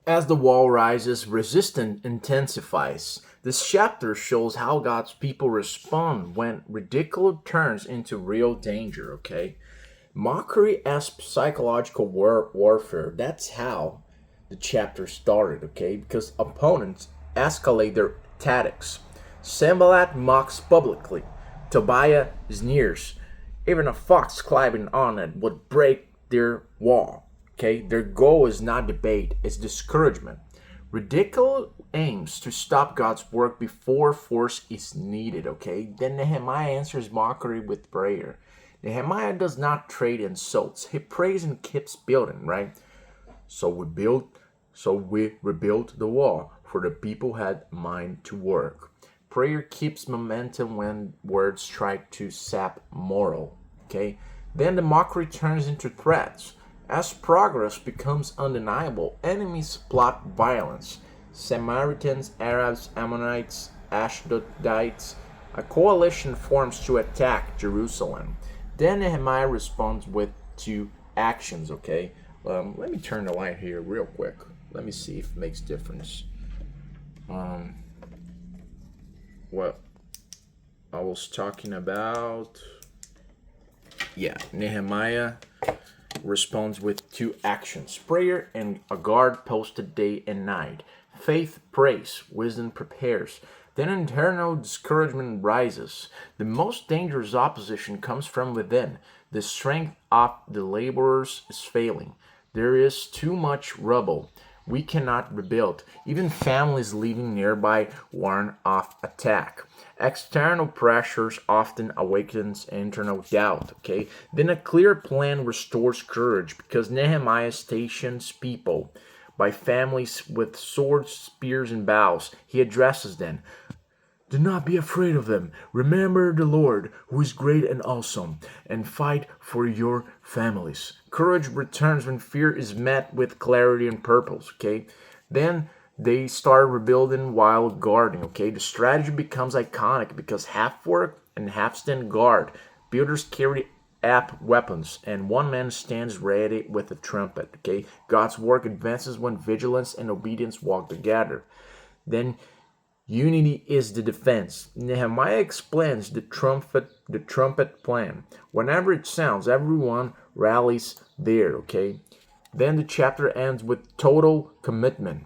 As the wall rises, resistance intensifies. This chapter shows how God's people respond when ridicule turns into real danger, okay? Mockery as psychological warfare. That's how the chapter started, okay? Because opponents escalate their tactics. Sambalat mocks publicly. Tobiah sneers. Even a fox climbing on it would break their wall. Okay, their goal is not debate, it's discouragement. Ridicule aims to stop God's work before force is needed. Okay, then Nehemiah answers mockery with prayer. Nehemiah does not trade insults. He prays and keeps building, right? So we built, so we rebuilt the wall, for the people had mind to work. Prayer keeps momentum when words try to sap moral. Okay? Then the mockery turns into threats. As progress becomes undeniable, enemies plot violence. Samaritans, Arabs, Ammonites, Ashdodites, a coalition forms to attack Jerusalem. Then Nehemiah responds with two actions, okay? Let me turn the light here real quick. Let me see if it makes difference. Um, what I was talking about. Yeah, Nehemiah responds with two actions: prayer and a guard posted day and night. Faith prays, wisdom prepares. Then internal discouragement rises. The most dangerous opposition comes from within. The strength of the laborers is failing. There is too much rubble. We cannot rebuild. Even families living nearby warn of attack. External pressures often awakens internal doubt. Okay, then a clear plan restores courage because Nehemiah stations people by families with swords, spears, and bows. He addresses them. Do not be afraid of them. Remember the Lord, who is great and awesome, and fight for your families. Courage returns when fear is met with clarity and purpose, okay? Then they start rebuilding while guarding, okay? The strategy becomes iconic because half work and half stand guard. Builders carry app weapons, and one man stands ready with a trumpet, okay? God's work advances when vigilance and obedience walk together. Then unity is the defense. Nehemiah explains the trumpet plan. Whenever it sounds, everyone rallies there, okay? Then the chapter ends with total commitment.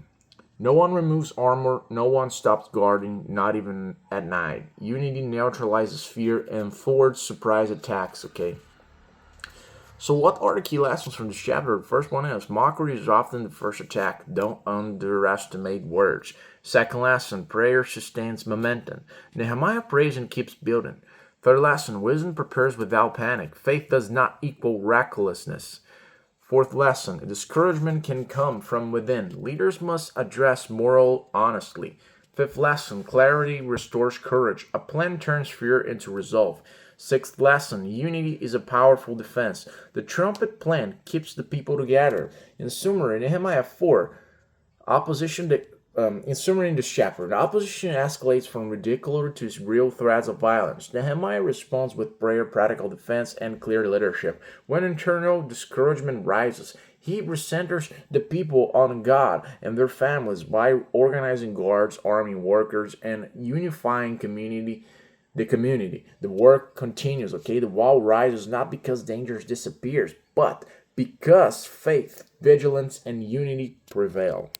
No one removes armor, no one stops guarding, not even at night. Unity neutralizes fear and thwarts surprise attacks, okay? So what are the key lessons from this chapter? The first one is mockery is often the first attack. Don't underestimate words. Second lesson, prayer sustains momentum. Nehemiah prays and keeps building. Third lesson, wisdom prepares without panic. Faith does not equal recklessness. Fourth lesson, discouragement can come from within. Leaders must address moral honestly. Fifth lesson, clarity restores courage. A plan turns fear into resolve. Sixth lesson, unity is a powerful defense. The trumpet plan keeps the people together. In summary, Nehemiah 4, opposition to in summary in this chapter, the opposition escalates from ridicule to real threats of violence. Nehemiah responds with prayer, practical defense, and clear leadership. When internal discouragement rises, he recenters the people on God and their families by organizing guards, arming workers, and unifying the community. The work continues, okay? The wall rises not because danger disappears, but because faith, vigilance, and unity prevail.